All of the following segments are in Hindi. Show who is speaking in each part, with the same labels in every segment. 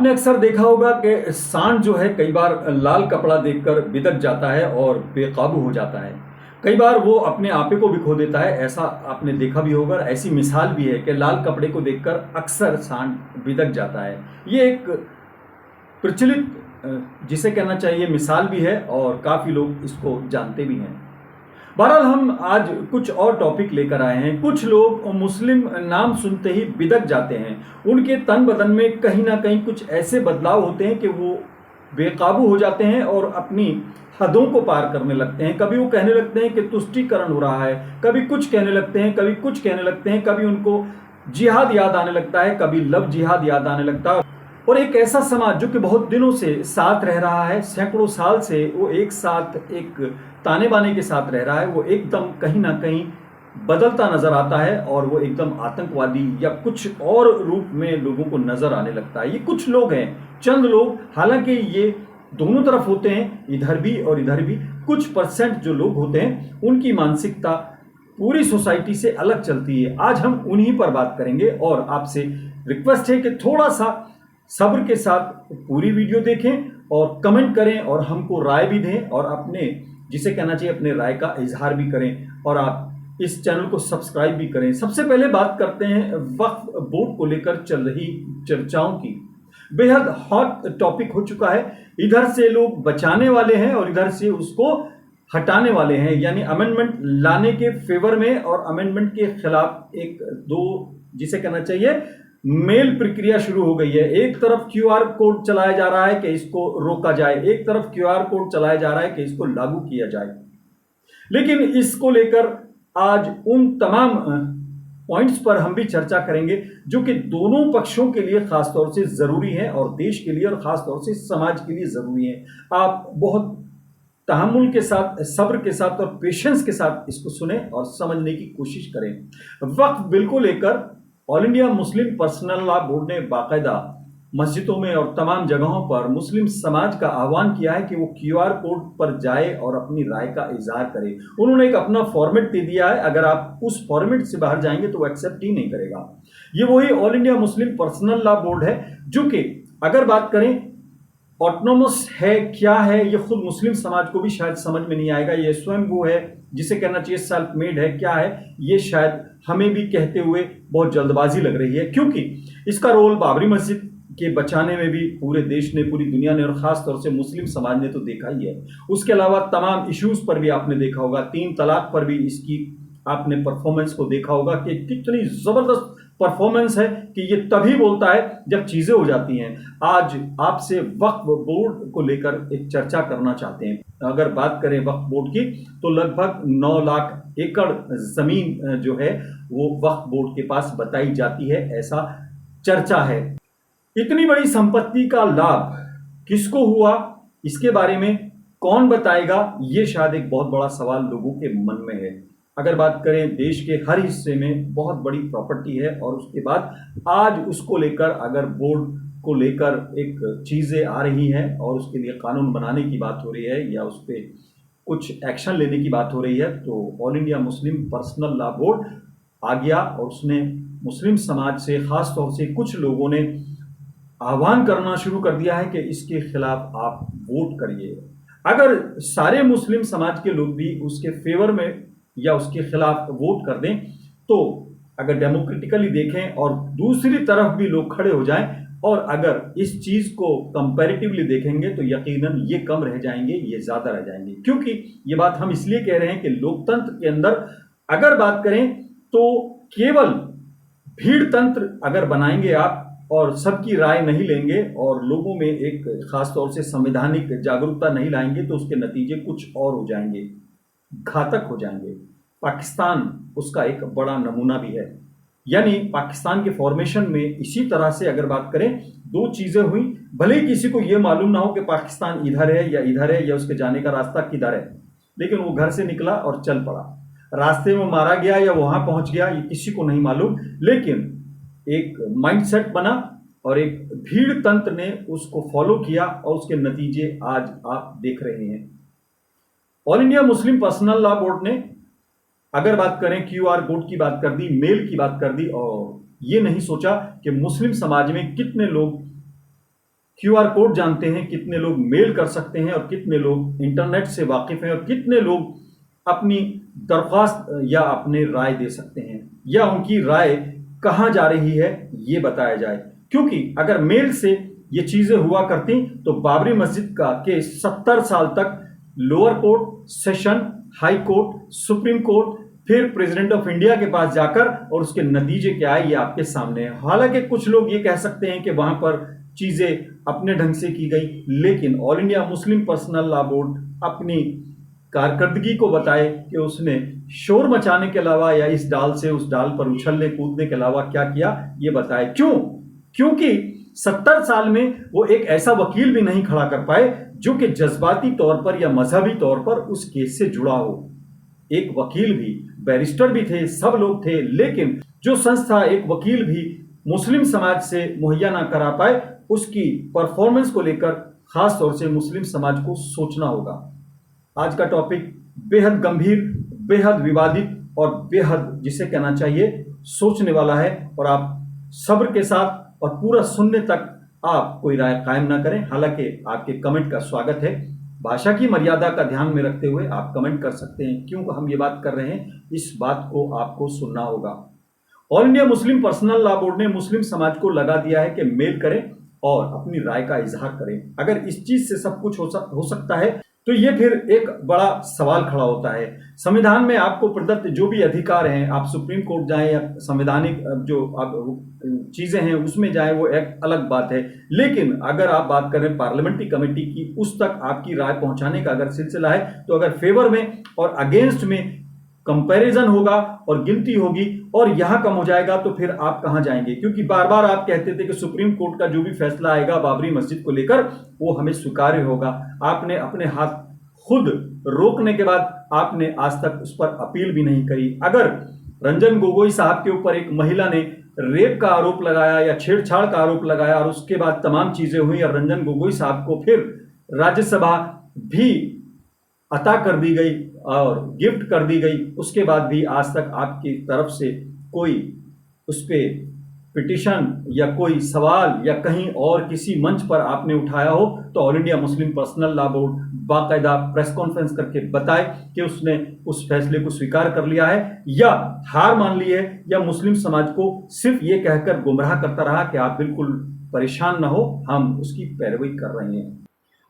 Speaker 1: आपने अक्सर देखा होगा कि सांड जो है कई बार लाल कपड़ा देखकर बिदक जाता है और बेकाबू हो जाता है। कई बार वो अपने आपे को भी खो देता है, ऐसा आपने देखा भी होगा। ऐसी मिसाल भी है कि लाल कपड़े को देखकर अक्सर सांड बिदक जाता है। ये एक प्रचलित जिसे कहना चाहिए मिसाल भी है और काफ़ी लोग इसको जानते भी हैं। बहरहाल हम आज कुछ और टॉपिक लेकर आए हैं। कुछ लोग मुस्लिम नाम सुनते ही बिदक जाते हैं। उनके तन बदन में कहीं ना कहीं कुछ ऐसे बदलाव होते हैं कि वो बेकाबू हो जाते हैं और अपनी हदों को पार करने लगते हैं। कभी वो कहने लगते हैं कि तुष्टीकरण हो रहा है, कभी कुछ कहने लगते हैं, कभी कुछ कहने लगते हैं, कभी उनको जिहाद याद आने लगता है, कभी लव जिहाद याद आने लगता है। और एक ऐसा समाज जो कि बहुत दिनों से साथ रह रहा है, सैकड़ों साल से वो एक साथ एक ताने बाने के साथ रह रहा है, वो एकदम कहीं ना कहीं बदलता नजर आता है और वो एकदम आतंकवादी या कुछ और रूप में लोगों को नजर आने लगता है। ये कुछ लोग हैं, चंद लोग, हालांकि ये दोनों तरफ होते हैं, इधर भी और इधर भी। कुछ परसेंट जो लोग होते हैं उनकी मानसिकता पूरी सोसाइटी से अलग चलती है। आज हम उन्हीं पर बात करेंगे और आपसे रिक्वेस्ट है कि थोड़ा सा सब्र के साथ पूरी वीडियो देखें और कमेंट करें और हमको राय भी दें और अपने जिसे कहना चाहिए अपने राय का इजहार भी करें और आप इस चैनल को सब्सक्राइब भी करें। सबसे पहले बात करते हैं वक्फ बोर्ड को लेकर चल रही चर्चाओं की। बेहद हॉट टॉपिक हो चुका है। इधर से लोग बचाने वाले हैं और इधर से उसको हटाने वाले हैं, यानी अमेंडमेंट लाने के फेवर में और अमेंडमेंट के खिलाफ एक दो जिसे कहना चाहिए मेल प्रक्रिया शुरू हो गई है। एक तरफ क्यूआर कोड चलाया जा रहा है कि इसको रोका जाए, एक तरफ क्यूआर कोड चलाया जा रहा है कि इसको लागू किया जाए। लेकिन इसको लेकर आज उन तमाम पॉइंट्स पर हम भी चर्चा करेंगे जो कि दोनों पक्षों के लिए खासतौर से जरूरी है और देश के लिए और खासतौर से समाज के लिए जरूरी है। आप बहुत तहम्मुल के साथ, सब्र के साथ और पेशेंस के साथ इसको सुने और समझने की कोशिश करें। वक्फ बिल को लेकर all India Muslim personal law board ने बाकायदा मस्जिदों में और तमाम जगहों पर मुस्लिम समाज का आह्वान किया है कि वो क्यूआर कोड पर जाए और अपनी राय का इजहार करे। उन्होंने एक अपना फॉर्मेट दे दिया है, अगर आप उस फॉर्मेट से बाहर जाएंगे तो वो एक्सेप्ट ही नहीं करेगा। ये वही all India Muslim personal law board है जो कि अगर बात करें ऑटोनोमस है क्या है, ये खुद मुस्लिम समाज को भी शायद समझ में नहीं आएगा। ये स्वयं वो है जिसे कहना चाहिए सेल्फ मेड है, क्या है ये शायद हमें भी कहते हुए बहुत जल्दबाजी लग रही है, क्योंकि इसका रोल बाबरी मस्जिद के बचाने में भी पूरे देश ने, पूरी दुनिया ने और खास तौर से मुस्लिम समाज ने तो देखा ही है। उसके अलावा तमाम इश्यूज पर भी आपने देखा होगा, 3 तलाक पर भी इसकी आपने परफॉर्मेंस को देखा होगा कि कितनी जबरदस्त परफॉर्मेंस है कि ये तभी बोलता है जब चीजें हो जाती हैं। आज आपसे वक्फ बोर्ड को लेकर एक चर्चा करना चाहते हैं। अगर बात करें वक्फ बोर्ड की तो लगभग 9 लाख एकड़ जमीन जो है वो वक्फ बोर्ड के पास बताई जाती है, ऐसा चर्चा है। इतनी बड़ी संपत्ति का लाभ किसको हुआ, इसके बारे में कौन बताएगा, ये शायद एक बहुत बड़ा सवाल लोगों के मन में है। अगर बात करें देश के हर हिस्से में बहुत बड़ी प्रॉपर्टी है और उसके बाद आज उसको लेकर अगर बोर्ड को लेकर एक चीजें आ रही हैं और उसके लिए कानून बनाने की बात हो रही है या उस पर कुछ एक्शन लेने की बात हो रही है, तो all India Muslim personal law board आ गया और उसने मुस्लिम समाज से, खास तौर से कुछ लोगों ने आह्वान करना शुरू कर दिया है कि इसके खिलाफ आप वोट करिए। अगर सारे मुस्लिम समाज के लोग भी उसके फेवर में या उसके खिलाफ वोट कर दें, तो अगर डेमोक्रेटिकली देखें और दूसरी तरफ भी लोग खड़े हो जाएं और अगर इस चीज को कंपैरेटिवली देखेंगे तो यकीनन ये कम रह जाएंगे, ये ज्यादा रह जाएंगे। क्योंकि ये बात हम इसलिए कह रहे हैं कि लोकतंत्र के अंदर अगर बात करें तो केवल भीड़ तंत्र अगर बनाएंगे आप और सबकी राय नहीं लेंगे और लोगों में एक खास तौर से संवैधानिक जागरूकता नहीं लाएंगे तो उसके नतीजे कुछ और हो जाएंगे, घातक हो जाएंगे। पाकिस्तान उसका एक बड़ा नमूना भी है। यानी पाकिस्तान के फॉर्मेशन में इसी तरह से अगर बात करें 2 चीजें हुई, भले ही किसी को यह मालूम ना हो कि पाकिस्तान इधर है या इधर है या उसके जाने का रास्ता किधर है, लेकिन वो घर से निकला और चल पड़ा। रास्ते में मारा गया या वहां पहुंच गया ये किसी को नहीं मालूम, लेकिन एक माइंडसेट बना और एक भीड़ तंत्र ने उसको फॉलो किया और उसके नतीजे आज आप देख रहे हैं। All India Muslim personal law board ने अगर बात करें क्यूआर कोड की बात कर दी, मेल की बात कर दी और ये नहीं सोचा कि मुस्लिम समाज में कितने लोग क्यूआर कोड जानते हैं, कितने लोग मेल कर सकते हैं और कितने लोग इंटरनेट से वाकिफ हैं और कितने लोग अपनी दरख्वास्त या अपने राय दे सकते हैं या उनकी राय कहाँ जा रही है ये बताया जाए। क्योंकि अगर मेल से ये चीज़ें हुआ करती तो बाबरी मस्जिद का केस 70 साल तक lower court, session, high court, supreme court, फिर प्रेसिडेंट ऑफ इंडिया के पास जाकर और उसके नतीजे क्या है ये आपके सामने है। हालांकि कुछ लोग ये कह सकते हैं कि वहां पर चीजें अपने ढंग से की गई, लेकिन all India Muslim personal law board अपनी कारकर्दगी को बताए कि उसने शोर मचाने के अलावा या इस डाल से उस डाल पर उछलने कूदने के अलावा क्या किया ये बताए। क्यों? क्योंकि 70 साल में वो एक ऐसा वकील भी नहीं खड़ा कर पाए जो कि जज्बाती तौर पर या मजहबी तौर पर उस केस से जुड़ा हो। एक वकील भी, बैरिस्टर भी थे, सब लोग थे, लेकिन जो संस्था एक वकील भी मुस्लिम समाज से मुहैया ना करा पाए, उसकी परफॉर्मेंस को लेकर खास तौर से मुस्लिम समाज को सोचना होगा। आज का टॉपिक बेहद गंभीर, बेहद विवादित और बेहद जिसे कहना चाहिए सोचने वाला है, और आप सब्र के साथ और पूरा सुनने तक आप कोई राय कायम ना करें। हालांकि आपके कमेंट का स्वागत है। भाषा की मर्यादा का ध्यान में रखते हुए आप कमेंट कर सकते हैं। क्यों हम ये बात कर रहे हैं, इस बात को आपको सुनना होगा। All India Muslim personal law board ने मुस्लिम समाज को लगा दिया है कि मेल करें और अपनी राय का इजहार करें। अगर इस चीज से सब कुछ हो सकता है तो ये फिर एक बड़ा सवाल खड़ा होता है। संविधान में आपको प्रदत्त जो भी अधिकार हैं, आप सुप्रीम कोर्ट जाएं या संवैधानिक जो आप चीजें हैं उसमें जाएं, वो एक अलग बात है। लेकिन अगर आप बात करें पार्लियामेंट्री कमेटी की, उस तक आपकी राय पहुंचाने का अगर सिलसिला है, तो अगर फेवर में और अगेंस्ट में कंपैरिजन होगा और गिनती होगी और यहां कम हो जाएगा तो फिर आप कहां जाएंगे? क्योंकि बार बार आप कहते थे कि सुप्रीम कोर्ट का जो भी फैसला आएगा बाबरी मस्जिद को लेकर वो हमें स्वीकार्य होगा। आपने अपने हाथ खुद रोकने के बाद आपने आज तक उस पर अपील भी नहीं करी। अगर रंजन गोगोई साहब के ऊपर एक महिला ने रेप का आरोप लगाया या छेड़छाड़ का आरोप लगाया और उसके बाद तमाम चीजें हुई और रंजन गोगोई साहब को फिर राज्यसभा भी अता कर दी गई और गिफ्ट कर दी गई, उसके बाद भी आज तक आपकी तरफ से कोई उस पर पिटिशन या कोई सवाल या कहीं और किसी मंच पर आपने उठाया हो, तो all India Muslim personal law board बाकायदा प्रेस कॉन्फ्रेंस करके बताए कि उसने उस फैसले को स्वीकार कर लिया है या हार मान ली है, या मुस्लिम समाज को सिर्फ ये कहकर गुमराह करता रहा कि आप बिल्कुल परेशान ना हो, हम उसकी पैरवी कर रहे हैं।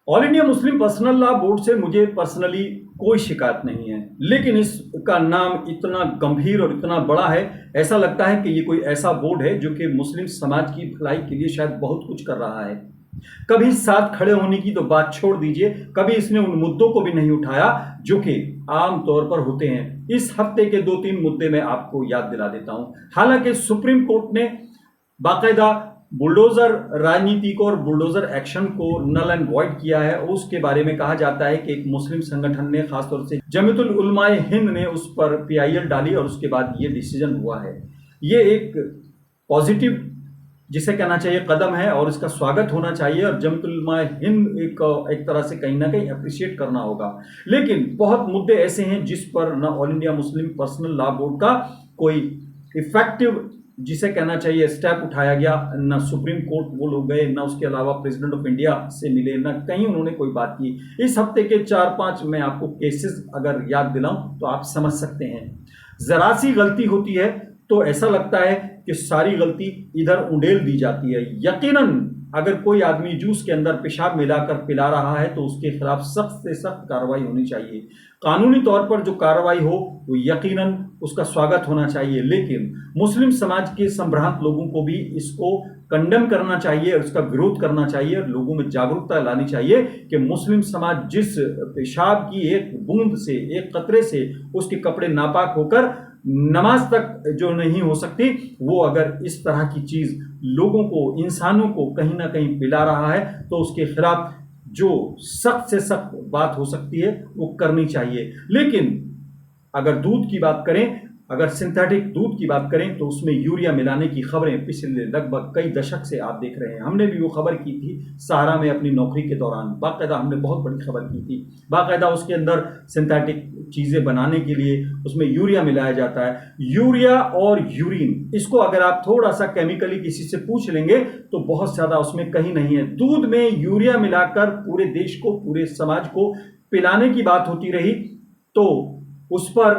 Speaker 1: All India Muslim personal law board से मुझे पर्सनली कोई शिकायत नहीं है, लेकिन इसका नाम इतना गंभीर और इतना बड़ा है, ऐसा लगता है कि ये कोई ऐसा बोर्ड है जो कि मुस्लिम समाज की भलाई के लिए शायद बहुत कुछ कर रहा है। कभी साथ खड़े होने की तो बात छोड़ दीजिए, कभी इसने उन मुद्दों को भी नहीं उठाया जो कि आम तौर पर होते हैं। इस हफ्ते के 2-3 मुद्दे मैं आपको याद दिला देता हूं। हालांकि सुप्रीम कोर्ट ने बाकायदा बुलडोजर राजनीति को और बुलडोजर एक्शन को नल एंड वॉइड किया है। उसके बारे में कहा जाता है कि एक मुस्लिम संगठन ने, खासतौर से जमीयतुल उलमाए हिंद ने उस पर पीआईएल डाली और उसके बाद ये डिसीजन हुआ है। ये एक पॉजिटिव जिसे कहना चाहिए कदम है और इसका स्वागत होना चाहिए और जमीयतुल उलमाए हिंद एक तरह से कहीं ना कहीं अप्रिशिएट करना होगा। लेकिन बहुत मुद्दे ऐसे हैं जिस पर न all India Muslim personal law board का कोई इफेक्टिव जिसे कहना चाहिए स्टेप उठाया गया, ना सुप्रीम कोर्ट वो लोग गए, ना उसके अलावा प्रेसिडेंट ऑफ इंडिया से मिले, ना कहीं उन्होंने कोई बात की। इस हफ्ते के 4-5 मैं आपको केसेस अगर याद दिलाऊं तो आप समझ सकते हैं। जरा सी गलती होती है तो ऐसा लगता है कि सारी गलती इधर उंडेल दी जाती है। यकीनन अगर कोई आदमी जूस के अंदर पेशाब मिलाकर पिला रहा है तो उसके खिलाफ सख्त से सख्त कार्रवाई होनी चाहिए। कानूनी तौर पर जो कार्रवाई हो वो यकीनन उसका स्वागत होना चाहिए, लेकिन मुस्लिम समाज के संभ्रांत लोगों को भी इसको कंडेम करना चाहिए और उसका विरोध करना चाहिए और लोगों में जागरूकता लानी चाहिए कि मुस्लिम समाज जिस पेशाब की एक बूंद से, एक कतरे से उसके कपड़े नापाक होकर नमाज तक जो नहीं हो सकती, वो अगर इस तरह की चीज लोगों को, इंसानों को कहीं ना कहीं पिला रहा है तो उसके खिलाफ जो सख्त से सख्त बात हो सकती है वो करनी चाहिए। लेकिन अगर दूध की बात करें, अगर सिंथेटिक दूध की बात करें तो उसमें यूरिया मिलाने की खबरें पिछले लगभग कई दशक से आप देख रहे हैं। हमने भी वो खबर की थी सहारा में अपनी नौकरी के दौरान, बाकायदा हमने बहुत बड़ी खबर की थी। बाकायदा उसके अंदर सिंथेटिक चीज़ें बनाने के लिए उसमें यूरिया मिलाया जाता है। यूरिया और यूरिन, इसको अगर आप थोड़ा सा केमिकली किसी से पूछ लेंगे तो बहुत ज़्यादा उसमें कहीं नहीं है। दूध में यूरिया मिलाकर पूरे देश को, पूरे समाज को पिलाने की बात होती रही तो उस पर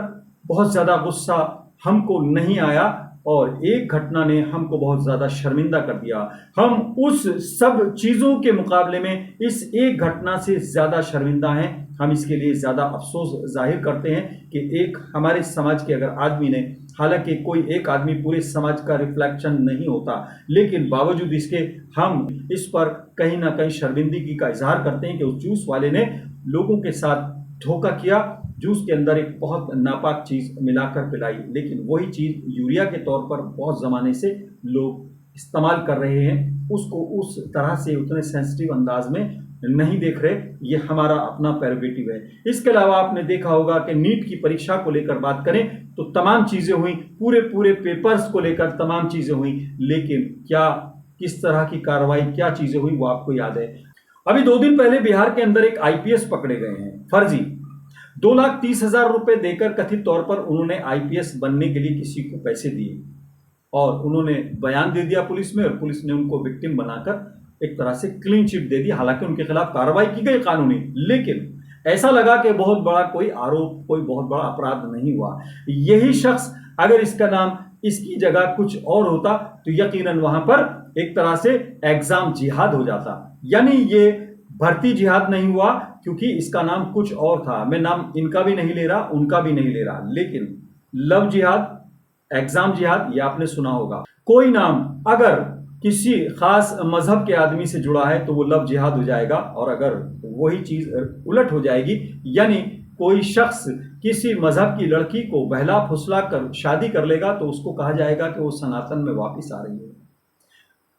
Speaker 1: बहुत ज़्यादा गुस्सा हमको नहीं आया और एक घटना ने हमको बहुत ज़्यादा शर्मिंदा कर दिया। हम उस सब चीज़ों के मुकाबले में इस एक घटना से ज़्यादा शर्मिंदा हैं। हम इसके लिए ज़्यादा अफसोस जाहिर करते हैं कि एक हमारे समाज के अगर आदमी ने, हालांकि कोई एक आदमी पूरे समाज का रिफ्लेक्शन नहीं होता, लेकिन बावजूद इसके हम इस पर कहीं ना कहीं शर्मिंदगी का इजहार करते हैं कि उस जूस वाले ने लोगों के साथ धोखा किया। जूस के अंदर एक बहुत नापाक चीज़ मिलाकर पिलाई, लेकिन वही चीज़ यूरिया के तौर पर बहुत ज़माने से लोग इस्तेमाल कर रहे हैं, उसको उस तरह से उतने सेंसिटिव अंदाज में नहीं देख रहे। ये हमारा अपना प्रेरोगेटिव है। इसके अलावा आपने देखा होगा कि नीट की परीक्षा को लेकर बात करें तो तमाम चीज़ें हुई, पूरे पेपर्स को लेकर तमाम चीज़ें हुई, लेकिन क्या किस तरह की कार्रवाई, क्या चीज़ें हुई वो आपको याद है। अभी 2 दिन पहले बिहार के अंदर एक आईपीएस पकड़े गए हैं, फर्जी 2,30,000 रुपए देकर कथित तौर पर उन्होंने आईपीएस बनने के लिए किसी को पैसे दिए और उन्होंने बयान दे दिया पुलिस में, और पुलिस ने उनको विक्टिम बनाकर एक तरह से क्लीन चिट दे दी। हालांकि उनके खिलाफ कार्रवाई की गई कानूनी, लेकिन ऐसा लगा कि बहुत बड़ा कोई आरोप, कोई बहुत बड़ा अपराध नहीं हुआ। यही शख्स अगर इसका नाम, इसकी जगह कुछ और होता तो यकीनन वहां पर एक तरह से एग्जाम जिहाद हो जाता। यानी ये भर्ती जिहाद नहीं हुआ क्योंकि इसका नाम कुछ और था। मैं नाम इनका भी नहीं ले रहा, उनका भी नहीं ले रहा, लेकिन लव जिहाद, एग्जाम जिहाद, ये आपने सुना होगा। कोई नाम अगर किसी खास मजहब के आदमी से जुड़ा है तो वो लव जिहाद हो जाएगा, और अगर वही चीज उलट हो जाएगी, यानी कोई शख्स किसी मजहब की लड़की को बहला फुसला कर शादी कर लेगा तो उसको कहा जाएगा कि वो सनातन में वापस आ रही है।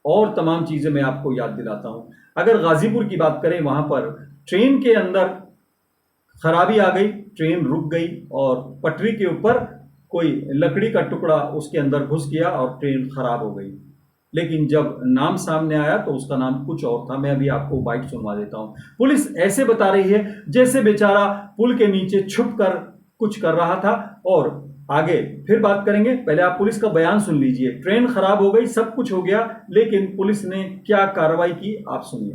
Speaker 1: और तमाम चीजें मैं आपको याद दिलाता हूं। अगर गाजीपुर की बात करें, वहां पर ट्रेन के अंदर खराबी आ गई, ट्रेन रुक गई और पटरी के ऊपर कोई लकड़ी का टुकड़ा उसके अंदर घुस गया और ट्रेन खराब हो गई। लेकिन जब नाम सामने आया तो उसका नाम कुछ और था। मैं अभी आपको बाइट सुनवा देता हूं। पुलिस ऐसे बता रही है जैसे बेचारा पुल के नीचे छुप कर कुछ कर रहा था। और आगे फिर बात करेंगे, पहले आप पुलिस का बयान सुन लीजिए। ट्रेन खराब हो गई, सब कुछ हो गया, लेकिन पुलिस ने क्या कार्रवाई की आप सुनिए।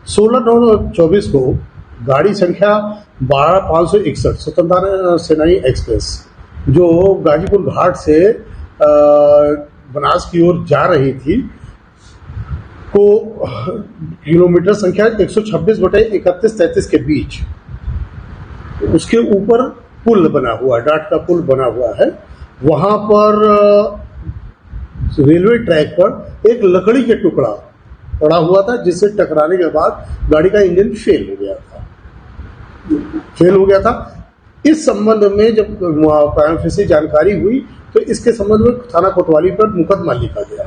Speaker 2: 16/9/24 को गाड़ी संख्या 12,561 स्वतंत्रता सेनानी एक्सप्रेस जो गाजीपुर घाट से बनास की ओर जा रही थी को किलोमीटर संख्या 126/31-33 के बीच उसके ऊपर पुल बना हुआ, डाट का पुल बना हुआ है। वहां पर रेलवे ट्रैक पर एक लकड़ी के टुकड़ा पड़ा हुआ था, जिससे टकराने के बाद गाड़ी का इंजन फेल हो गया था। इस संबंध में जब प्राइम से जानकारी हुई तो इसके संबंध में थाना कोतवाली पर मुकदमा लिखा गया।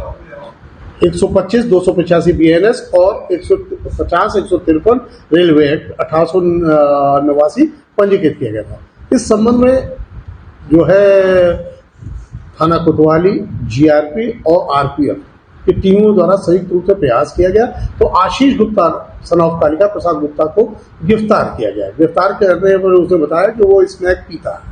Speaker 2: 125, 285 BNS और 150, 153 रेलवे एक्ट 1889 पंजीकृत किया गया था। इस संबंध में जो है थाना कोतवाली, GRP और RPF की टीमों द्वारा संयुक्त रूप से प्रयास किया गया तो आशीष गुप्ता सन ऑफ कालिका प्रसाद गुप्ता को गिरफ्तार किया गया। गिरफ्तार करने पर उसने बताया कि वो स्मैक पीता है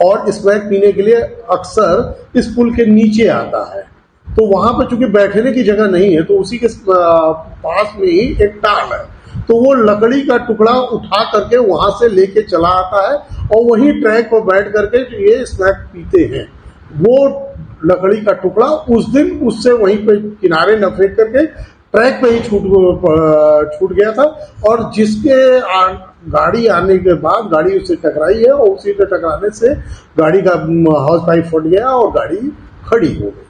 Speaker 2: और स्मैक पीने के लिए अक्सर इस पुल के नीचे आता है। तो वहां पर चूंकि बैठने की जगह नहीं है तो उसी के पास में ही एक टाल है, तो वो लकड़ी का टुकड़ा उठा करके वहां से लेके चला आता है और वहीं ट्रैक पर बैठ करके ये स्नैक पीते हैं। वो लकड़ी का टुकड़ा उस दिन उससे वहीं पे किनारे न फेंक करके ट्रैक पे ही छूट गया था और जिसके गाड़ी आने के बाद गाड़ी उससे टकराई है और उसी पे टकराने से गाड़ी का हाउस पाइप फट गया और गाड़ी खड़ी हो गई।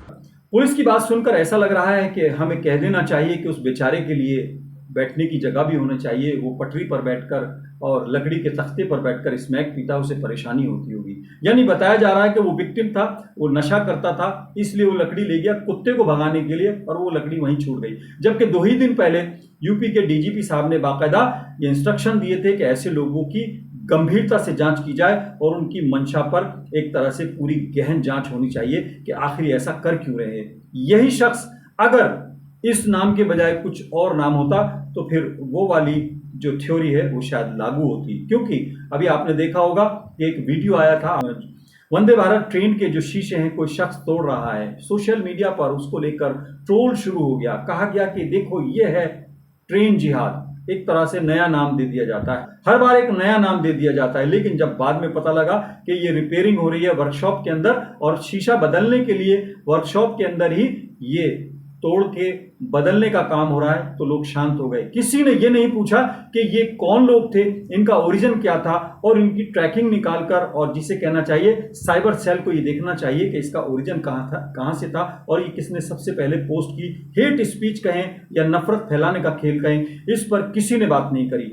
Speaker 1: पुलिस की बात सुनकर ऐसा लग रहा है कि हमें कह देना चाहिए कि उस बेचारे के लिए बैठने की जगह भी होनी चाहिए। वो पटरी पर बैठकर और लकड़ी के तख्ते पर बैठकर स्मैक पीता, उसे परेशानी होती होगी। यानी बताया जा रहा है कि वो विक्टिम था, वो नशा करता था, इसलिए वो लकड़ी ले गया कुत्ते को भगाने के लिए और वो लकड़ी वहीं छूट गई। जबकि 2 ही दिन पहले यूपी के DGP साहब ने बाकायदा ये इंस्ट्रक्शन दिए थे कि ऐसे लोगों की गंभीरता से जांच की जाए और उनकी मंशा पर एक तरह से पूरी गहन जांच होनी चाहिए कि आखिर ऐसा कर क्यों रहे हैं। यही शख्स अगर इस नाम के बजाय कुछ और नाम होता तो फिर वो वाली जो थ्योरी है वो शायद लागू होती, क्योंकि अभी आपने देखा होगा कि एक वीडियो आया था, वंदे भारत ट्रेन के जो शीशे हैं कोई शख्स तोड़ रहा है, सोशल मीडिया पर उसको लेकर ट्रोल शुरू हो गया, कहा गया कि देखो ये है ट्रेन जिहाद, एक तरह से नया नाम दे दिया जाता है, हर बार एक नया नाम दे दिया जाता है। लेकिन जब बाद में पता लगा कि ये रिपेयरिंग हो रही है वर्कशॉप के अंदर और शीशा बदलने के लिए वर्कशॉप के अंदर ही ये तोड़ के बदलने का काम हो रहा है, तो लोग शांत हो गए। किसी ने ये नहीं पूछा कि ये कौन लोग थे, इनका ओरिजिन क्या था, और इनकी ट्रैकिंग निकालकर, और जिसे कहना चाहिए साइबर सेल को ये देखना चाहिए कि इसका ओरिजिन कहाँ था, कहाँ से था, और ये किसने सबसे पहले पोस्ट की। हेट स्पीच कहें या नफरत फैलाने का खेल कहें, इस पर किसी ने बात नहीं करी।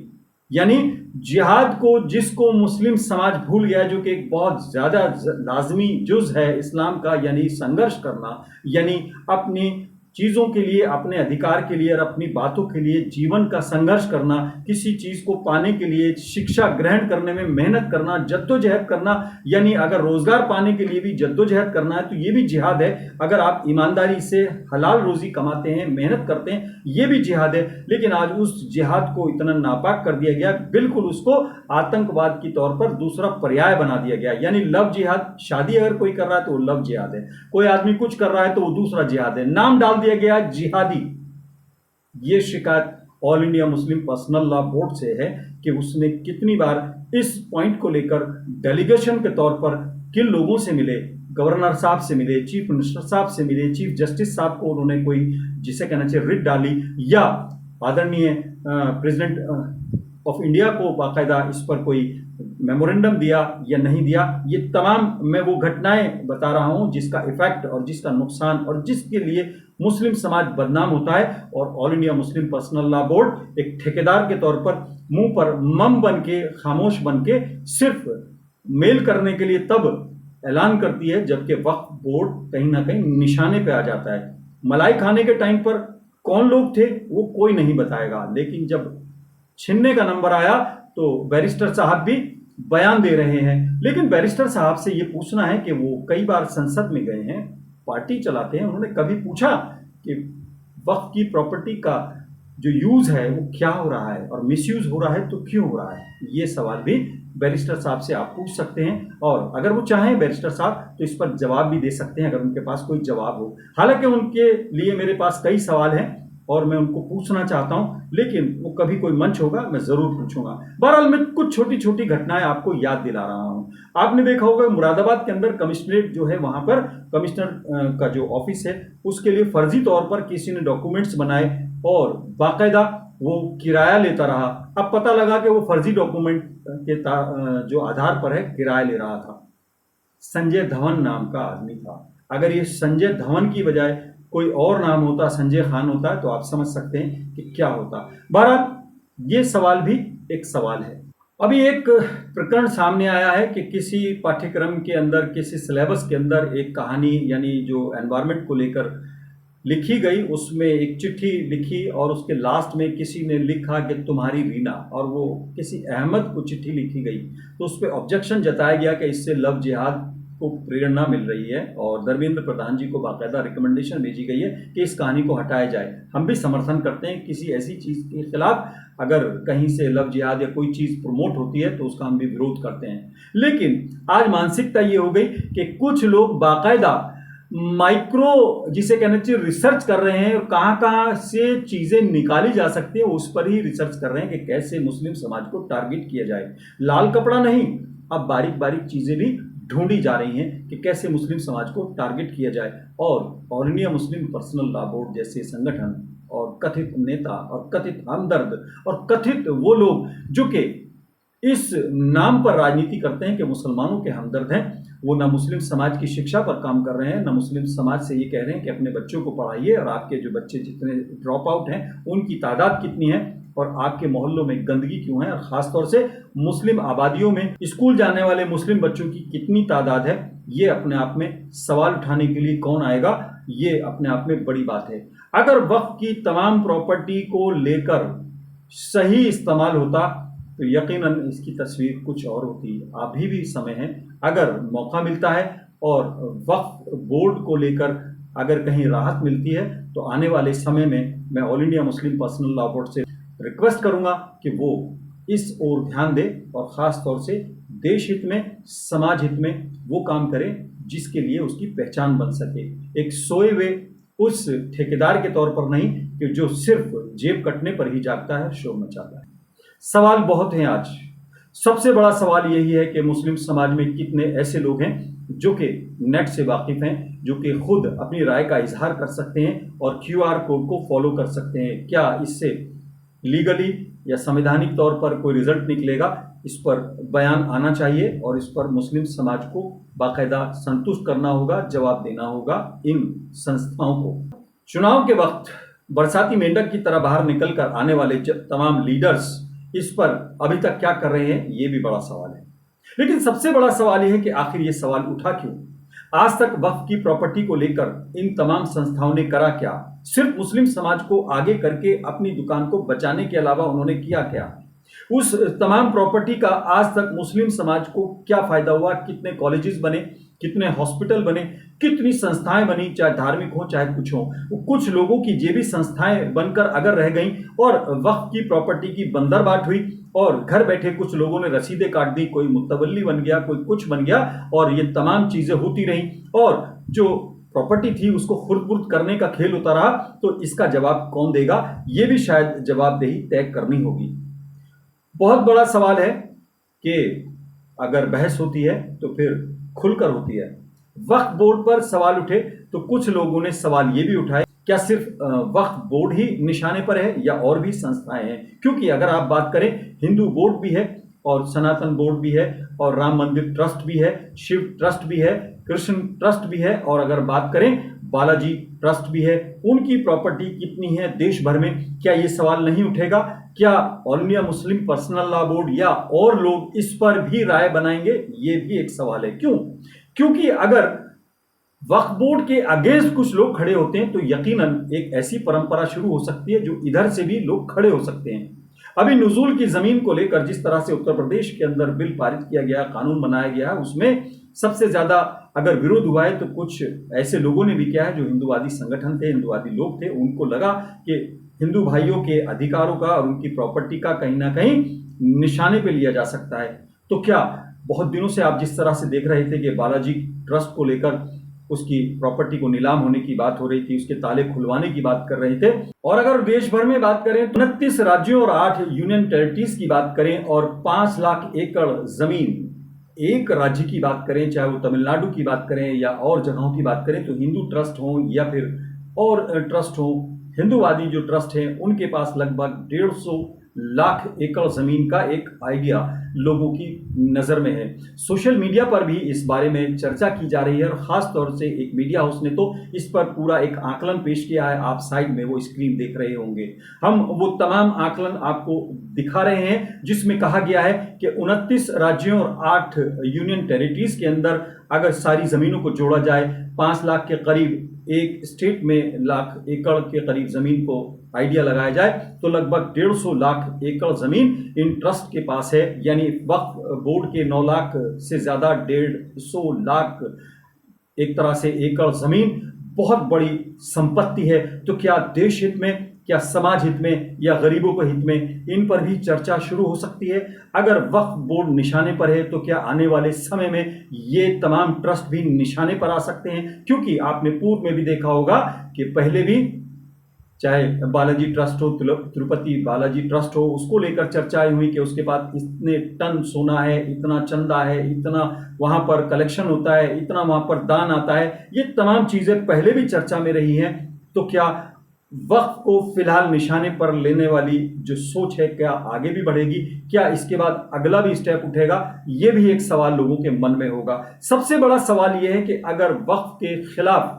Speaker 1: यानी जिहाद को जिसको मुस्लिम समाज भूल गया, जो कि एक बहुत ज्यादा लाजमी जुज है इस्लाम का, यानी संघर्ष करना, यानी अपनी चीजों के लिए, अपने अधिकार के लिए और अपनी बातों के लिए जीवन का संघर्ष करना, किसी चीज को पाने के लिए शिक्षा ग्रहण करने में मेहनत करना, जद्दोजहद करना, यानी अगर रोजगार पाने के लिए भी जद्दोजहद करना है तो ये भी जिहाद है। अगर आप ईमानदारी से हलाल रोजी कमाते हैं, मेहनत करते हैं, ये भी जिहाद है। लेकिन आज उस जिहाद को इतना नापाक कर दिया गया, बिल्कुल उसको आतंकवाद के तौर पर दूसरा पर्याय बना दिया गया। यानी लव जिहाद, शादी अगर कोई कर रहा है तो वो लव जिहाद है, कोई आदमी कुछ कर रहा है तो वो दूसरा जिहाद है, नाम डाल दिया गया जिहादी। ये शिकायत all India Muslim personal law board से है कि उसने कितनी बार इस पॉइंट को लेकर डेलीगेशन के तौर पर किन लोगों से मिले, गवर्नर साहब से मिले, चीफ मिनिस्टर साहब से मिले, चीफ जस्टिस साहब को उन्होंने कोई जिसे कहना चाहिए रिट डाली, या आदरणीय प्रेसिडेंट ऑफ इंडिया को बाकायदा इस पर कोई मेमोरेंडम दिया या नहीं दिया। ये तमाम मैं वो घटनाएं बता रहा हूं जिसका इफेक्ट और जिसका नुकसान और जिसके लिए मुस्लिम समाज बदनाम होता है। और all India Muslim personal law board एक ठेकेदार के तौर पर मुंह पर मम बन के, खामोश बन के सिर्फ मेल करने के लिए तब ऐलान करती है जबकि वक्फ बोर्ड कहीं ना कहीं निशाने पे आ जाता है। मलाई खाने के टाइम पर कौन लोग थे वो कोई नहीं बताएगा, लेकिन जब छीनने का नंबर आया तो बैरिस्टर साहब भी बयान दे रहे हैं। लेकिन बैरिस्टर साहब से ये पूछना है कि वो कई बार संसद में गए हैं, पार्टी चलाते हैं, उन्होंने कभी पूछा कि वक्फ की प्रॉपर्टी का जो यूज है वो क्या हो रहा है और मिसयूज हो रहा है तो क्यों हो रहा है? ये सवाल भी बैरिस्टर साहब से आप पूछ सकते हैं, और अगर वो चाहें बैरिस्टर साहब तो इस पर जवाब भी दे सकते हैं अगर उनके पास कोई जवाब हो। हालांकि उनके लिए मेरे पास कई सवाल हैं और मैं उनको पूछना चाहता हूं, लेकिन वो कभी कोई मंच होगा मैं जरूर पूछूंगा। बहरहाल मैं कुछ छोटी छोटी घटनाएं आपको याद दिला रहा हूं। आपने देखा होगा मुरादाबाद के अंदर कमिश्नरेट जो है, वहां पर कमिश्नर का जो ऑफिस है उसके लिए फर्जी तौर पर किसी ने डॉक्यूमेंट्स बनाए और बाकायदा वो किराया लेता रहा। अब पता लगा कि वो फर्जी डॉक्यूमेंट के जो आधार पर है किराया ले रहा था। संजय धवन नाम का आदमी था। अगर ये संजय धवन की बजाय कोई और नाम होता, संजय खान होता है, तो आप समझ सकते हैं कि क्या होता। बहरहाल ये सवाल भी एक सवाल है। अभी एक प्रकरण सामने आया है कि किसी पाठ्यक्रम के अंदर, किसी सिलेबस के अंदर एक कहानी यानी जो एनवायरनमेंट को लेकर लिखी गई, उसमें एक चिट्ठी लिखी और उसके लास्ट में किसी ने लिखा कि तुम्हारी रीना, और वो किसी अहमद को चिट्ठी लिखी गई। तो उस पर ऑब्जेक्शन जताया गया कि इससे लव जिहाद को प्रेरणा मिल रही है और धर्मेंद्र प्रधान जी को बाकायदा रिकमेंडेशन भेजी गई है कि इस कहानी को हटाया जाए। हम भी समर्थन करते हैं किसी ऐसी चीज़ के खिलाफ, अगर कहीं से लव जिहाद या कोई चीज़ प्रमोट होती है तो उसका हम भी विरोध करते हैं। लेकिन आज मानसिकता ये हो गई कि कुछ लोग बाकायदा माइक्रो जिसे कहना चाहिए रिसर्च कर रहे हैं और कहाँ से चीज़ें निकाली जा सकती है उस पर ही रिसर्च कर रहे हैं कि कैसे मुस्लिम समाज को टारगेट किया जाए। लाल कपड़ा नहीं, अब बारीक बारीक चीज़ें भी ढूंढी जा रही हैं कि कैसे मुस्लिम समाज को टारगेट किया जाए। और all India Muslim personal law board जैसे संगठन और कथित नेता और कथित हमदर्द और कथित वो लोग जो कि इस नाम पर राजनीति करते हैं कि मुसलमानों के हमदर्द हैं, वो ना मुस्लिम समाज की शिक्षा पर काम कर रहे हैं, ना मुस्लिम समाज से ये कह रहे हैं कि अपने बच्चों को पढ़ाइए और आपके जो बच्चे जितने ड्रॉप आउट हैं उनकी तादाद कितनी है और आपके मोहल्लों में गंदगी क्यों है, और ख़ासतौर से मुस्लिम आबादियों में स्कूल जाने वाले मुस्लिम बच्चों की कितनी तादाद है। ये अपने आप में सवाल उठाने के लिए कौन आएगा, ये अपने आप में बड़ी बात है। अगर वक्फ की तमाम प्रॉपर्टी को लेकर सही इस्तेमाल होता तो यकीनन इसकी तस्वीर कुछ और होती। अभी भी समय है, अगर मौका मिलता है और वक्फ बोर्ड को लेकर अगर कहीं राहत मिलती है तो आने वाले समय में मैं all India Muslim personal law board से रिक्वेस्ट करूंगा कि वो इस ओर ध्यान दे और ख़ास तौर से देश हित में, समाज हित में वो काम करे जिसके लिए उसकी पहचान बन सके। एक सोए हुए उस ठेकेदार के तौर पर नहीं कि जो सिर्फ जेब कटने पर ही जागता है, शोर मचाता है। सवाल बहुत हैं आज। सबसे बड़ा सवाल यही है कि मुस्लिम समाज में कितने ऐसे लोग हैं जो कि नेट से वाकिफ हैं, जो कि खुद अपनी राय का इजहार कर सकते हैं और QR कोड को फॉलो कर सकते हैं। क्या इससे लीगली या संवैधानिक तौर पर कोई रिजल्ट निकलेगा, इस पर बयान आना चाहिए और इस पर मुस्लिम समाज को बाकायदा संतुष्ट करना होगा, जवाब देना होगा इन संस्थाओं को। चुनाव के वक्त बरसाती मेंढक की तरह बाहर निकलकर आने वाले तमाम लीडर्स इस पर अभी तक क्या कर रहे हैं, ये भी बड़ा सवाल है। लेकिन सबसे बड़ा सवाल यह है कि आखिर ये सवाल उठा क्यों? आज तक वक्फ की प्रॉपर्टी को लेकर इन तमाम संस्थाओं ने करा क्या? सिर्फ मुस्लिम समाज को आगे करके अपनी दुकान को बचाने के अलावा उन्होंने किया क्या? उस तमाम प्रॉपर्टी का आज तक मुस्लिम समाज को क्या फायदा हुआ? कितने कॉलेजेस बने, कितने हॉस्पिटल बने, कितनी संस्थाएं बनी, चाहे धार्मिक हो चाहे कुछ हो। कुछ लोगों की ये भी संस्थाएं बनकर अगर रह गईं और वक्फ की प्रॉपर्टी की बंदरबाट हुई और घर बैठे कुछ लोगों ने रसीदें काट दी, कोई मुतवल्ली बन गया, कोई कुछ बन गया और ये तमाम चीजें होती रहीं और जो प्रॉपर्टी थी उसको खुर्द-बुर्द करने का खेल होता रहा, तो इसका जवाब कौन देगा? ये भी शायद जवाबदेही तय करनी होगी। बहुत बड़ा सवाल है कि अगर बहस होती है तो फिर खुलकर होती है। वक्फ बोर्ड पर सवाल उठे तो कुछ लोगों ने सवाल ये भी उठाए, क्या सिर्फ वक्फ बोर्ड ही निशाने पर है या और भी संस्थाएं हैं? क्योंकि अगर आप बात करें, हिंदू बोर्ड भी है और सनातन बोर्ड भी है और राम मंदिर ट्रस्ट भी है, शिव ट्रस्ट भी है, कृष्ण ट्रस्ट भी है और अगर बात करें बालाजी ट्रस्ट भी है। उनकी प्रॉपर्टी कितनी है देश भर में? क्या ये सवाल नहीं उठेगा? क्या all India Muslim personal law board या और लोग इस पर भी राय बनाएंगे? ये भी एक सवाल है। क्यों? क्योंकि अगर वक्फ बोर्ड के अगेंस्ट कुछ लोग खड़े होते हैं तो यकीनन एक ऐसी परंपरा शुरू हो सकती है जो इधर से भी लोग खड़े हो सकते हैं। अभी नुजूल की जमीन को लेकर जिस तरह से उत्तर प्रदेश के अंदर बिल पारित किया गया, कानून बनाया गया, उसमें सबसे ज्यादा अगर विरोध हुआ है तो कुछ ऐसे लोगों ने भी किया है जो हिंदुवादी संगठन थे, हिंदुवादी लोग थे। उनको लगा कि हिंदू भाइयों के अधिकारों का और उनकी प्रॉपर्टी का कहीं ना कहीं निशाने पे लिया जा सकता है। तो क्या बहुत दिनों से आप जिस तरह से देख रहे थे कि बालाजी ट्रस्ट को लेकर उसकी प्रॉपर्टी को नीलाम होने की बात हो रही थी, उसके ताले खुलवाने की बात कर रहे थे। और अगर देश भर में बात करें तो 29 राज्यों और 8 यूनियन टेरिटरीज की बात करें और 5 लाख एकड़ जमीन एक राज्य की बात करें, चाहे वो तमिलनाडु की बात करें या और जगहों की बात करें, तो हिंदू ट्रस्ट हो या फिर और ट्रस्ट हो, हिंदूवादी जो ट्रस्ट हैं उनके पास लगभग 150 लाख एकड़ जमीन का एक आइडिया लोगों की नजर में है। सोशल मीडिया पर भी इस बारे में चर्चा की जा रही है और खास तौर से एक मीडिया हाउस ने तो इस पर पूरा एक आकलन पेश किया है। आप साइड में वो स्क्रीन देख रहे होंगे। हम वो तमाम आकलन आपको दिखा रहे हैं जिसमें कहा गया है कि 29 राज्यों और 8 यूनियन टेरिटरीज के अंदर अगर सारी जमीनों को जोड़ा जाए 5 लाख के करीब, एक स्टेट में लाख एकड़ के करीब जमीन को आइडिया लगाया जाए तो लगभग 150 लाख एकड़ जमीन इन ट्रस्ट के पास है। यानी वक्फ बोर्ड के 9 लाख से ज्यादा 150 लाख एक तरह से एकड़ जमीन बहुत बड़ी संपत्ति है। तो क्या देश हित में, क्या समाज हित में या गरीबों के हित में, इन पर भी चर्चा शुरू हो सकती है। अगर वक्फ बोर्ड निशाने पर है तो क्या आने वाले समय में ये तमाम ट्रस्ट भी निशाने पर आ सकते हैं? क्योंकि आपने पूर्व में भी देखा होगा कि पहले भी चाहे बालाजी ट्रस्ट हो, तिरुपति बालाजी ट्रस्ट हो, उसको लेकर चर्चाएं हुई कि उसके पास इतने टन सोना है, इतना चंदा है, इतना वहां पर कलेक्शन होता है, इतना वहां पर दान आता है। ये तमाम चीजें पहले भी चर्चा में रही हैं। तो क्या वक्फ को फिलहाल निशाने पर लेने वाली जो सोच है क्या आगे भी बढ़ेगी? क्या इसके बाद अगला भी स्टेप उठेगा? ये भी एक सवाल लोगों के मन में होगा। सबसे बड़ा सवाल यह है कि अगर वक्फ के खिलाफ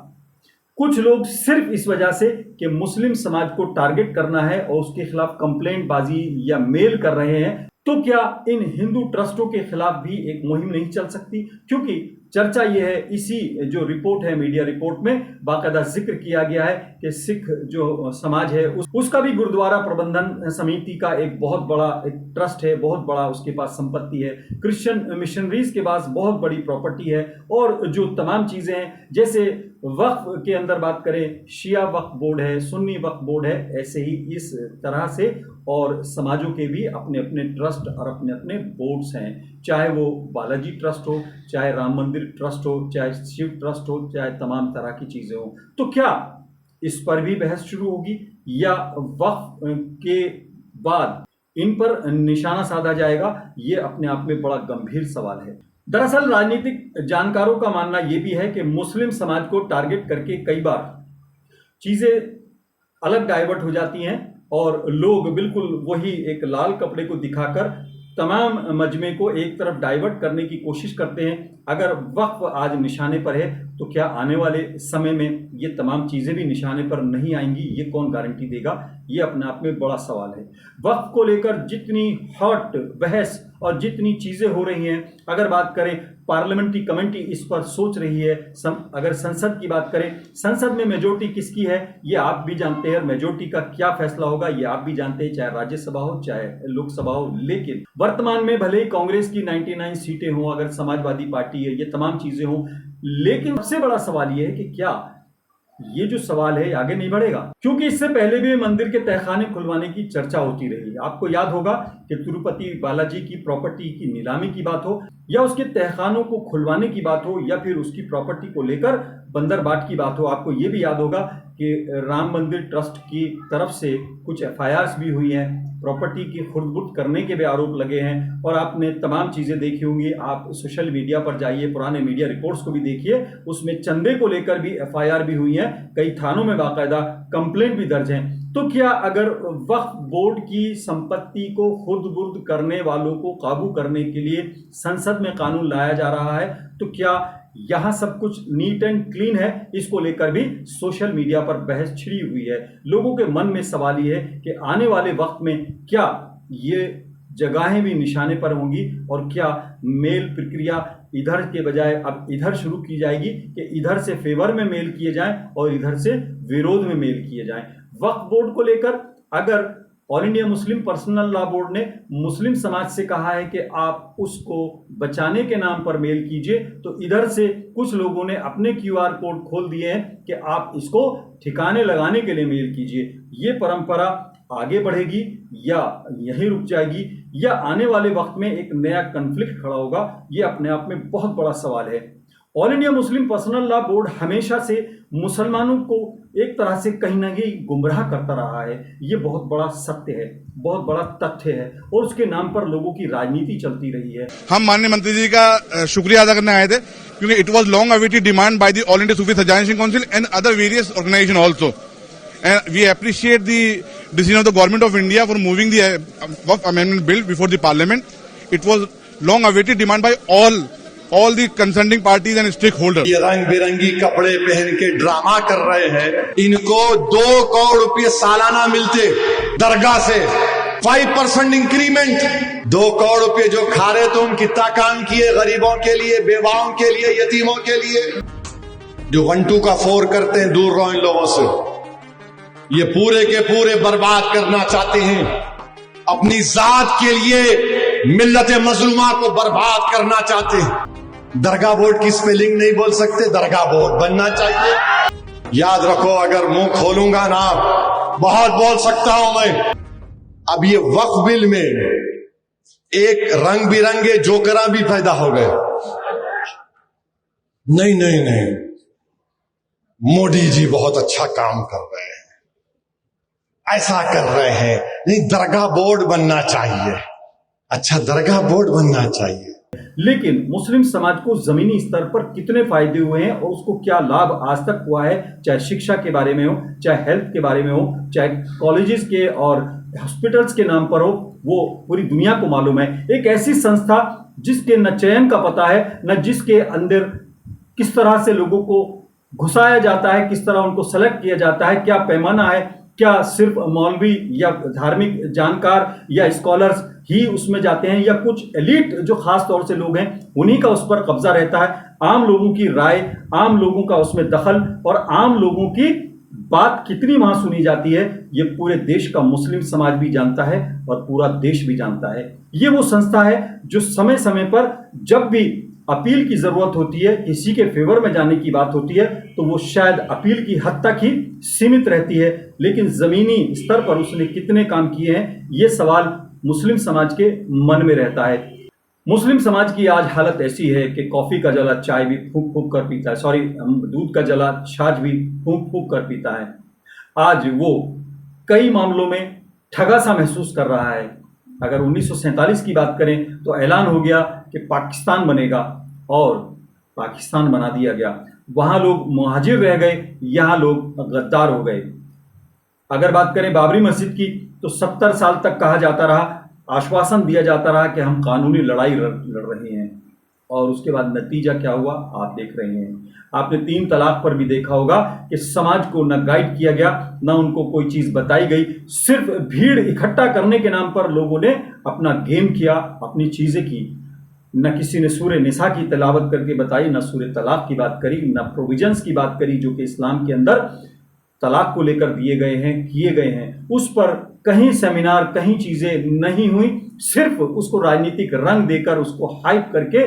Speaker 1: कुछ लोग सिर्फ इस वजह से कि मुस्लिम समाज को टारगेट करना है और उसके खिलाफ कंप्लेंट बाजी या मेल कर रहे हैं, तो क्या इन हिंदू ट्रस्टों के खिलाफ भी एक मुहिम नहीं चल सकती? क्योंकि चर्चा यह है, इसी जो रिपोर्ट है, मीडिया रिपोर्ट में बाकायदा जिक्र किया गया है कि सिख जो समाज है उसका भी गुरुद्वारा प्रबंधन समिति का एक बहुत बड़ा एक ट्रस्ट है, बहुत बड़ा उसके पास संपत्ति है। क्रिश्चियन मिशनरीज के पास बहुत बड़ी प्रॉपर्टी है और जो तमाम चीजें हैं, जैसे वक्फ के अंदर बात करें, शिया वक्फ बोर्ड है, सुन्नी वक्फ बोर्ड है, ऐसे ही इस तरह से और समाजों के भी अपने अपने ट्रस्ट और अपने अपने बोर्ड्स हैं, चाहे वो बालाजी ट्रस्ट हो, चाहे राम मंदिर ट्रस्ट हो, चाहे शिव ट्रस्ट हो, चाहे तमाम तरह की चीज़ें हो। तो क्या इस पर भी बहस शुरू होगी या वक्फ के बाद इन पर निशाना साधा जाएगा? ये अपने आप में बड़ा गंभीर सवाल है। दरअसल राजनीतिक जानकारों का मानना यह भी है कि मुस्लिम समाज को टारगेट करके कई बार चीजें अलग डाइवर्ट हो जाती हैं और लोग बिल्कुल वही एक लाल कपड़े को दिखाकर तमाम मजमे को एक तरफ डाइवर्ट करने की कोशिश करते हैं। अगर वक्फ आज निशाने पर है तो क्या आने वाले समय में ये तमाम चीज़ें भी निशाने पर नहीं आएंगी? ये कौन गारंटी देगा? ये अपने आप में बड़ा सवाल है। वक्फ को लेकर जितनी हॉट बहस और जितनी चीज़ें हो रही हैं, अगर बात करें पार्लियामेंट्री कमेटी इस पर सोच रही है, अगर संसद की बात करें, संसद में मेजोरिटी किसकी है ये आप भी जानते हैं, मेजोरिटी का क्या फैसला होगा ये आप भी जानते हैं, चाहे राज्यसभा हो चाहे लोकसभा हो। लेकिन वर्तमान में भले ही कांग्रेस की 99 सीटें हों, अगर समाजवादी पार्टी है, ये तमाम चीजें हों, लेकिन सबसे बड़ा सवाल ये है कि क्या ये जो सवाल है आगे नहीं बढ़ेगा? क्योंकि इससे पहले भी मंदिर के तहखाने खुलवाने की चर्चा होती रही। आपको याद होगा कि तिरुपति बालाजी की प्रॉपर्टी की नीलामी की बात हो या उसके तहखानों को खुलवाने की बात हो या फिर उसकी प्रॉपर्टी को लेकर बंदरबाट की बात हो। आपको ये भी याद होगा कि राम मंदिर ट्रस्ट की तरफ से कुछ FIRs भी हुई हैं, प्रॉपर्टी की खुर्द-बुर्द करने के भी आरोप लगे हैं और आपने तमाम चीज़ें देखी होंगी। आप सोशल मीडिया पर जाइए, पुराने मीडिया रिपोर्ट्स को भी देखिए, उसमें चंदे को लेकर भी FIR भी हुई हैं, कई थानों में बाकायदा कंप्लेंट भी दर्ज हैं। तो क्या अगर वक्फ बोर्ड की संपत्ति को खुर्द-बुर्द करने वालों को काबू करने के लिए संसद में कानून लाया जा रहा है तो क्या यहां सब कुछ नीट एंड क्लीन है? इसको लेकर भी सोशल मीडिया पर बहस छिड़ी हुई है। लोगों के मन में सवाल ये है कि आने वाले वक्त में क्या ये जगहें भी निशाने पर होंगी और क्या मेल प्रक्रिया इधर के बजाय अब इधर शुरू की जाएगी कि इधर से फेवर में मेल किए जाएं और इधर से विरोध में मेल किए जाएं। वक्फ बोर्ड को लेकर अगर all India Muslim personal law board ने मुस्लिम समाज से कहा है कि आप उसको बचाने के नाम पर मेल कीजिए, तो इधर से कुछ लोगों ने अपने QR कोड खोल दिए हैं कि आप इसको ठिकाने लगाने के लिए मेल कीजिए। ये परंपरा आगे बढ़ेगी या यहीं रुक जाएगी या आने वाले वक्त में एक नया कन्फ्लिक्ट खड़ा होगा? ये अपने आप में बहुत बड़ा सवाल है। All India Muslim personal law board हमेशा से मुसलमानों को एक तरह से कहीं ना कहीं गुमराह करता रहा है। ये बहुत बड़ा सत्य है, बहुत बड़ा तथ्य है और उसके नाम पर लोगों की राजनीति चलती रही है।
Speaker 3: हम माननीय मंत्री जी का शुक्रिया अदा करने आए थे क्योंकि it was long awaited demand by the all India Sufi सजायन council and other various organisation also, and we appreciate the decision of the government of India for moving the Waqf amendment bill before the parliament. It was long awaited demand by all the concerning parties and stakeholders.
Speaker 4: ये रंग बिरंगी कपड़े पहन के ड्रामा कर रहे हैं, इनको 2 करोड़ रुपये सालाना मिलते दरगाह से, 5% इंक्रीमेंट, 2 करोड़ रुपये जो खा रहे तुम, कितना काम किए गरीबों के लिए, बेवाओं के लिए, यतीमों के लिए। जो 1 2 का 4 करते हैं, दूर रहो इन लोगों से। ये पूरे के पूरे बर्बाद करना चाहते हैं, अपनी जात के लिए मिल्लत मजलूमा को बर्बाद करना चाहते हैं। दरगाह बोर्ड की स्पेलिंग नहीं बोल सकते, दरगाह बोर्ड बनना चाहिए। याद रखो, अगर मुंह खोलूंगा ना बहुत बोल सकता हूं मैं। अब ये वक्फ बिल में एक रंग बिरंगे जोकरा भी पैदा हो गए। नहीं, मोदी जी बहुत अच्छा काम कर रहे हैं, ऐसा कर रहे हैं, नहीं दरगाह बोर्ड बनना चाहिए। अच्छा, दरगाह बोर्ड बनना चाहिए।
Speaker 1: लेकिन मुस्लिम समाज को जमीनी स्तर पर कितने फायदे हुए हैं और उसको क्या लाभ आज तक हुआ है, चाहे शिक्षा के बारे में हो, चाहे हेल्थ के बारे में हो, चाहे कॉलेजेस के और हॉस्पिटल्स के नाम पर हो, वो पूरी दुनिया को मालूम है। एक ऐसी संस्था जिसके न चयन का पता है, न जिसके अंदर किस तरह से लोगों को घुसाया जाता है, किस तरह उनको सेलेक्ट किया जाता है, क्या पैमाना है, क्या सिर्फ मौलवी या धार्मिक जानकार या स्कॉलर्स ही उसमें जाते हैं या कुछ एलिट जो खास तौर से लोग हैं उन्हीं का उस पर कब्जा रहता है। आम लोगों की राय, आम लोगों का उसमें दखल और आम लोगों की बात कितनी वहां सुनी जाती है, ये पूरे देश का मुस्लिम समाज भी जानता है और पूरा देश भी जानता है। ये वो संस्था है जो समय समय पर जब भी अपील की ज़रूरत होती है, किसी के फेवर में जाने की बात होती है, तो वो शायद अपील की हद तक ही सीमित रहती है। लेकिन ज़मीनी स्तर पर उसने कितने काम किए हैं, ये सवाल मुस्लिम समाज के मन में रहता है। मुस्लिम समाज की आज हालत ऐसी है कि कॉफ़ी का जला चाय भी फूंक फूंक कर पीता है, सॉरी, दूध का जला छाछ भी फूंक फूंक कर पीता है। आज वो कई मामलों में ठगा सा महसूस कर रहा है। अगर 1947 की बात करें तो ऐलान हो गया कि पाकिस्तान बनेगा और पाकिस्तान बना दिया गया। वहाँ लोग मुहाजिर रह गए, यहाँ लोग गद्दार हो गए। अगर बात करें बाबरी मस्जिद की तो 70 साल तक कहा जाता रहा, आश्वासन दिया जाता रहा कि हम कानूनी लड़ाई लड़ रहे हैं, और उसके बाद नतीजा क्या हुआ आप देख रहे हैं। आपने 3 तलाक पर भी देखा होगा कि समाज को न गाइड किया गया, न उनको कोई चीज़ बताई गई। सिर्फ भीड़ इकट्ठा करने के नाम पर लोगों ने अपना गेम किया, अपनी चीज़ें की। न किसी ने सूरह निसा की तिलावत करके बताई, न सूरह तलाक की बात करी, न प्रोविजंस की बात करी जो कि इस्लाम के अंदर तलाक को लेकर दिए गए हैं, किए गए हैं। उस पर कहीं सेमिनार, कहीं चीज़ें नहीं हुई। सिर्फ उसको राजनीतिक रंग देकर, उसको हाइप करके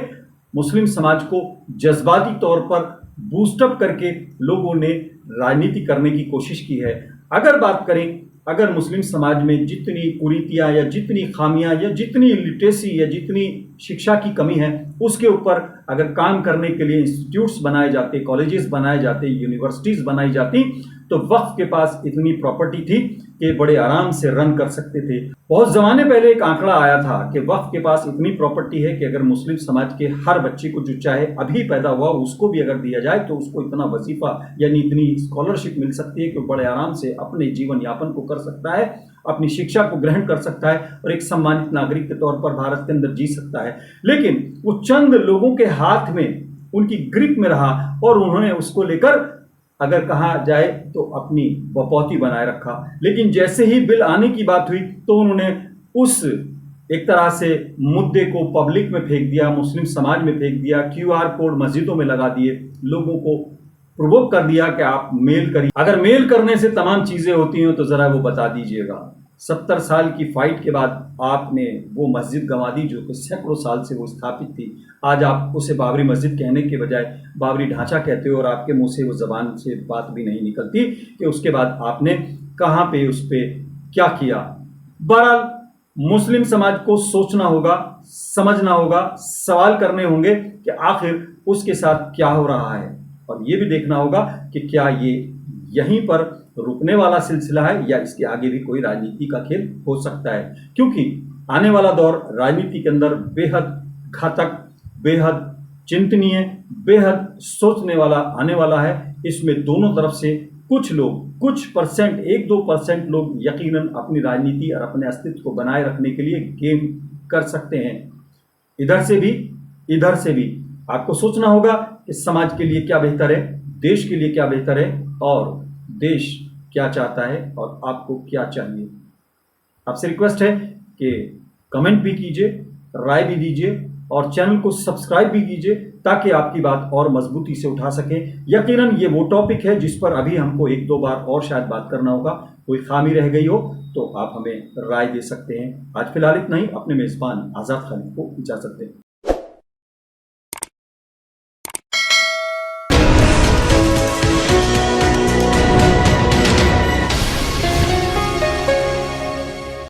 Speaker 1: मुस्लिम समाज को जज्बाती तौर पर बूस्टअप करके लोगों ने राजनीति करने की कोशिश की है। अगर बात करें, अगर मुस्लिम समाज में जितनी कुरीतियाँ या जितनी खामियाँ या जितनी लिटरेसी या जितनी शिक्षा की कमी है, उसके ऊपर अगर काम करने के लिए इंस्टीट्यूट्स बनाए जाते, कॉलेजेस बनाए जाते, यूनिवर्सिटीज़ बनाई जाती, तो वक्फ के पास इतनी प्रॉपर्टी थी कि बड़े आराम से रन कर सकते थे। बहुत ज़माने पहले एक आंकड़ा आया था कि वक्फ के पास इतनी प्रॉपर्टी है कि अगर मुस्लिम समाज के हर बच्चे को जो चाहे अभी पैदा हुआ उसको भी अगर दिया जाए तो उसको इतना वजीफा यानी इतनी स्कॉलरशिप मिल सकती है कि बड़े आराम से अपने जीवन यापन को कर सकता है, अपनी शिक्षा को ग्रहण कर सकता है और एक सम्मानित नागरिक के तौर पर भारत के अंदर जी सकता है। लेकिन वो चंद लोगों के हाथ में, उनकी ग्रिप में रहा और उन्होंने उसको लेकर अगर कहा जाए तो अपनी बपौती बनाए रखा। लेकिन जैसे ही बिल आने की बात हुई तो उन्होंने उस एक तरह से मुद्दे को पब्लिक में फेंक दिया, मुस्लिम समाज में फेंक दिया, QR कोड मस्जिदों में लगा दिए, लोगों को प्रोवोक कर दिया कि आप मेल करिए। अगर मेल करने से तमाम चीज़ें होती हैं तो ज़रा वो बता दीजिएगा। 70 साल की फाइट के बाद आपने वो मस्जिद गंवा दी जो कि सैकड़ों साल से वो स्थापित थी। आज आप उसे बाबरी मस्जिद कहने के बजाय बाबरी ढांचा कहते हो और आपके मुंह से वो ज़बान से बात भी नहीं निकलती कि उसके बाद आपने कहाँ पे उस पर क्या किया। बहरहाल मुस्लिम समाज को सोचना होगा, समझना होगा, सवाल करने होंगे कि आखिर उसके साथ क्या हो रहा है, और ये भी देखना होगा कि क्या ये यहीं पर रुकने वाला सिलसिला है या इसके आगे भी कोई राजनीति का खेल हो सकता है। क्योंकि आने वाला दौर राजनीति के अंदर बेहद घातक, बेहद चिंतनीय, बेहद सोचने वाला आने वाला है। इसमें दोनों तरफ से कुछ लोग, कुछ परसेंट, 1-2% लोग यकीनन अपनी राजनीति और अपने अस्तित्व को बनाए रखने के लिए गेम कर सकते हैं। इधर से भी, इधर से भी आपको सोचना होगा कि समाज के लिए क्या बेहतर है, देश के लिए क्या बेहतर है और देश क्या चाहता है और आपको क्या चाहिए। आपसे रिक्वेस्ट है कि कमेंट भी कीजिए, राय भी दीजिए और चैनल को सब्सक्राइब भी कीजिए ताकि आपकी बात और मजबूती से उठा सकें। यकीनन ये वो टॉपिक है जिस पर अभी हमको 1-2 बार और शायद बात करना होगा। कोई खामी रह गई हो तो आप हमें राय दे सकते हैं। आज फिलहाल इतना ही। अपने मेज़बान आज़ाद खालिद को इजाज़त दें।